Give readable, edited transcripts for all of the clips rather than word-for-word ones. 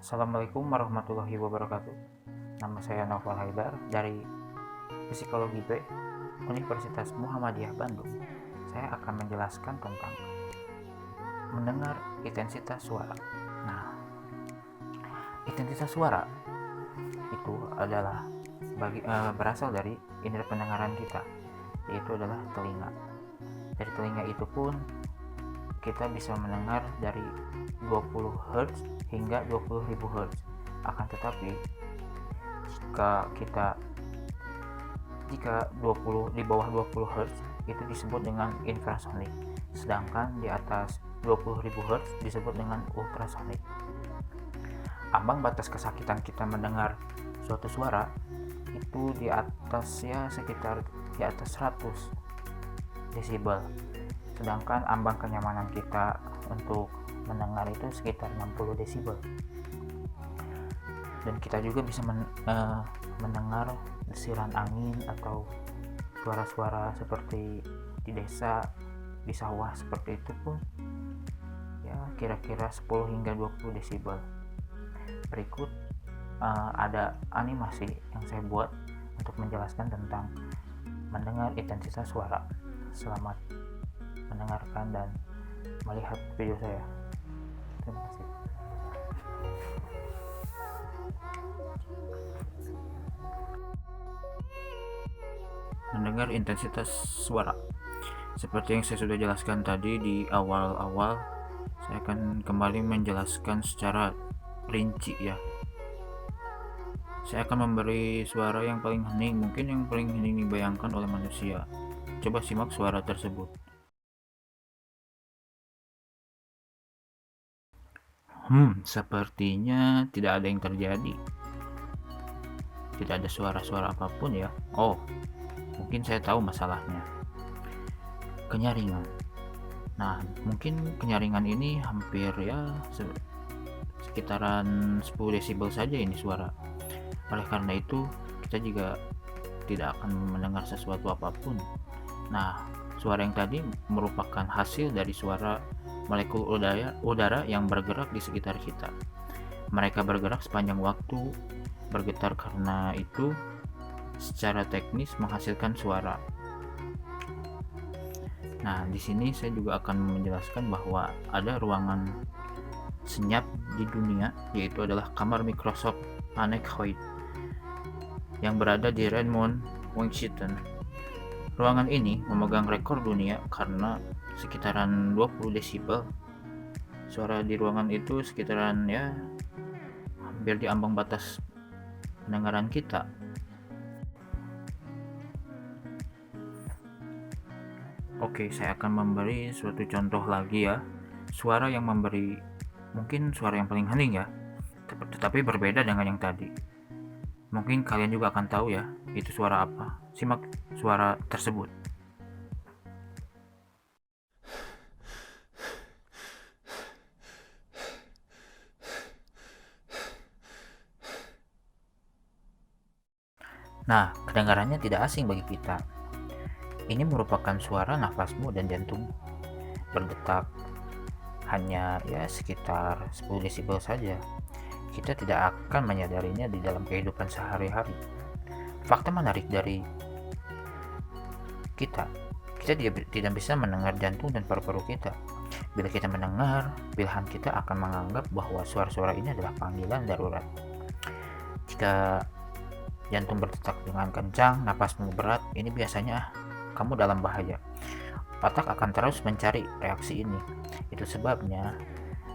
Assalamualaikum warahmatullahi wabarakatuh. Nama saya Novel Haidar dari Psikologi B, Universitas Muhammadiyah Bandung. Saya akan menjelaskan tentang mendengar intensitas suara. Nah, intensitas suara itu adalah berasal dari indera pendengaran kita, yaitu adalah telinga. Dari telinga itu pun kita bisa mendengar dari 20 Hz hingga 20.000 Hz. Akan tetapi jika 20 di bawah 20 Hz itu disebut dengan infrasonik, sedangkan di atas 20.000 Hz disebut dengan ultrasonik. Ambang batas kesakitan kita mendengar suatu suara itu di atas sekitar di atas 100 desibel, sedangkan ambang kenyamanan kita untuk mendengar itu sekitar 60 desibel. Dan kita juga bisa mendengar desiran angin atau suara-suara seperti di desa, di sawah seperti itu pun kira-kira 10 hingga 20 desibel. Berikut ada animasi yang saya buat untuk menjelaskan tentang mendengar intensitas suara. Selamat mendengarkan dan melihat video saya. Terima kasih. Mendengar intensitas suara. Seperti yang saya sudah jelaskan tadi di awal-awal, saya akan kembali menjelaskan secara rinci ya. Saya akan memberi suara yang paling hening, mungkin yang paling hening dibayangkan oleh manusia. Coba simak suara tersebut. Sepertinya tidak ada yang terjadi. Tidak ada suara-suara apapun ya. Oh, mungkin saya tahu masalahnya. Kenyaringan. Nah, mungkin kenyaringan ini hampir sekitaran 10 desibel saja ini suara. Oleh karena itu, kita juga tidak akan mendengar sesuatu apapun. Nah, suara yang tadi merupakan hasil dari suara molekul udara yang bergerak di sekitar kita. Mereka bergerak sepanjang waktu, bergetar, karena itu secara teknis menghasilkan suara. Nah, di sini saya juga akan menjelaskan bahwa ada ruangan senyap di dunia, yaitu adalah kamar Microsoft Anechoic yang berada di Redmond, Washington. Ruangan ini memegang rekor dunia karena sekitaran 20 desibel. Suara di ruangan itu sekitaran hampir di ambang batas pendengaran kita. Oke, saya akan memberi suatu contoh lagi ya. Suara yang memberi, mungkin suara yang paling hening ya, tetapi berbeda dengan yang tadi. Mungkin kalian juga akan tahu ya, itu suara apa. Simak suara tersebut. Nah, kedengarannya tidak asing bagi kita. Ini merupakan suara nafasmu dan jantung berdetak, hanya sekitar 10 desibel saja. Kita tidak akan menyadarinya di dalam kehidupan sehari-hari. Fakta menarik dari kita tidak bisa mendengar jantung dan paru-paru kita. Bila kita mendengar, pilihan kita akan menganggap bahwa suara-suara ini adalah panggilan darurat. Jika jantung berdetak dengan kencang, napasmu berat, ini biasanya kamu dalam bahaya. Otak akan terus mencari reaksi ini. Itu sebabnya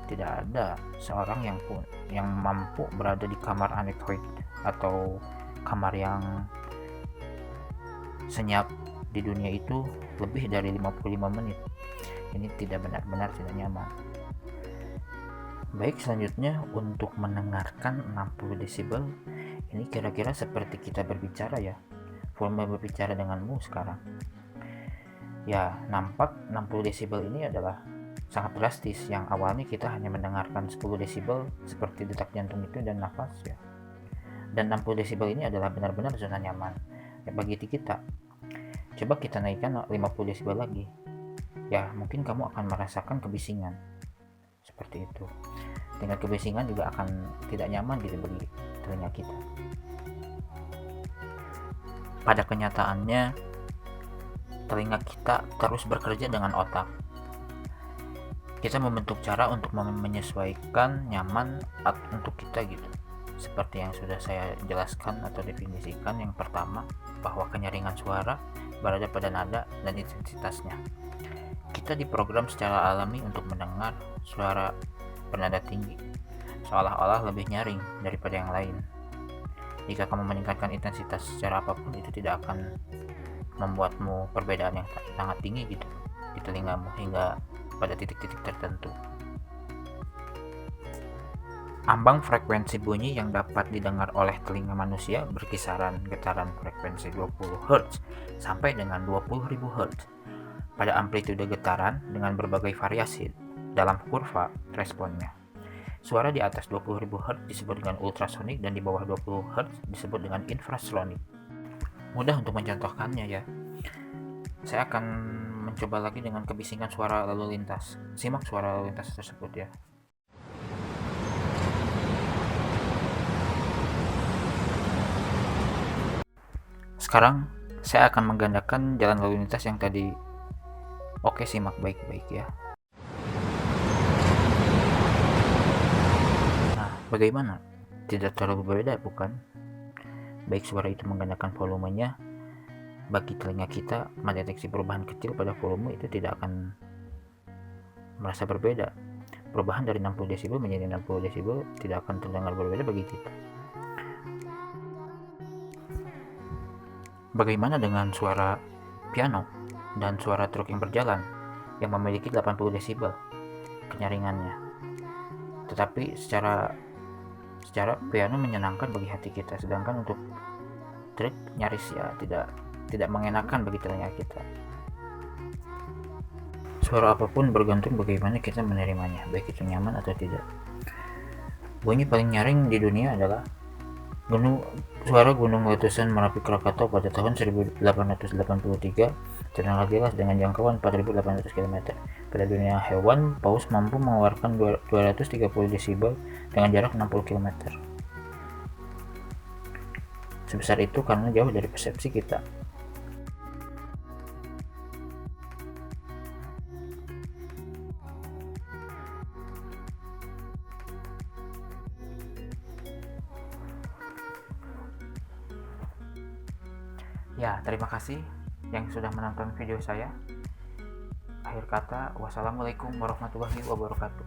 tidak ada seorang yang mampu berada di kamar anechoic atau kamar yang senyap di dunia itu lebih dari 55 menit. Ini benar-benar tidak nyaman. Baik, selanjutnya untuk mendengarkan 60 desibel, ini kira-kira seperti kita berbicara ya, volume berbicara denganmu sekarang. Ya, nampak 60 desibel ini adalah sangat drastis, yang awalnya kita hanya mendengarkan 10 desibel seperti detak jantung itu dan nafas ya. Dan 60 desibel ini adalah benar-benar zona nyaman bagi kita. Coba kita naikkan 50 desibel lagi. Ya, mungkin kamu akan merasakan kebisingan. Seperti itu. tingkat kebisingan juga akan tidak nyaman gitu bagi telinga kita. Pada kenyataannya, telinga kita terus bekerja dengan otak. Kita membentuk cara untuk menyesuaikan nyaman untuk kita gitu. Seperti yang sudah saya jelaskan atau definisikan, yang pertama bahwa kenyaringan suara berada pada nada dan intensitasnya. Kita diprogram secara alami untuk mendengar suara bernada tinggi, seolah-olah lebih nyaring daripada yang lain. Jika kamu meningkatkan intensitas secara apapun, itu tidak akan membuatmu perbedaan yang sangat tinggi gitu di telingamu hingga pada titik-titik tertentu. Ambang frekuensi bunyi yang dapat didengar oleh telinga manusia berkisaran getaran frekuensi 20 Hz sampai dengan 20.000 Hz. Pada amplitude getaran dengan berbagai variasi dalam kurva responnya. Suara di atas 20.000 Hz disebut dengan ultrasonik dan di bawah 20 Hz disebut dengan infrasonik. Mudah untuk mencontohkannya ya. Saya akan mencoba lagi dengan kebisingan suara lalu lintas. Simak suara lalu lintas tersebut ya. Sekarang saya akan menggandakan jalan lalu lintas yang tadi. Oke, simak baik-baik ya. Nah, bagaimana? Tidak terlalu berbeda bukan? Baik suara itu menggandakan volumenya, bagi telinga kita mendeteksi perubahan kecil pada volume itu tidak akan merasa berbeda. Perubahan dari 60 desibel menjadi 60 desibel tidak akan terdengar berbeda bagi kita. Bagaimana dengan suara piano dan suara truk yang berjalan yang memiliki 80 desibel kenyaringannya? Tetapi secara piano menyenangkan bagi hati kita, sedangkan untuk truk nyaris ya tidak mengenakan bagi telinga kita. Suara apapun bergantung bagaimana kita menerimanya, baik itu nyaman atau tidak. Bunyi paling nyaring di dunia adalah suara Gunung Letusan Merapi Krakatau pada tahun 1883 terdengar jelas dengan jangkauan 4.800 km. Pada dunia hewan, paus mampu mengeluarkan 230 desibel dengan jarak 60 km. Sebesar itu karena jauh dari persepsi kita. Ya, terima kasih yang sudah menonton video saya. Akhir kata, wassalamualaikum warahmatullahi wabarakatuh.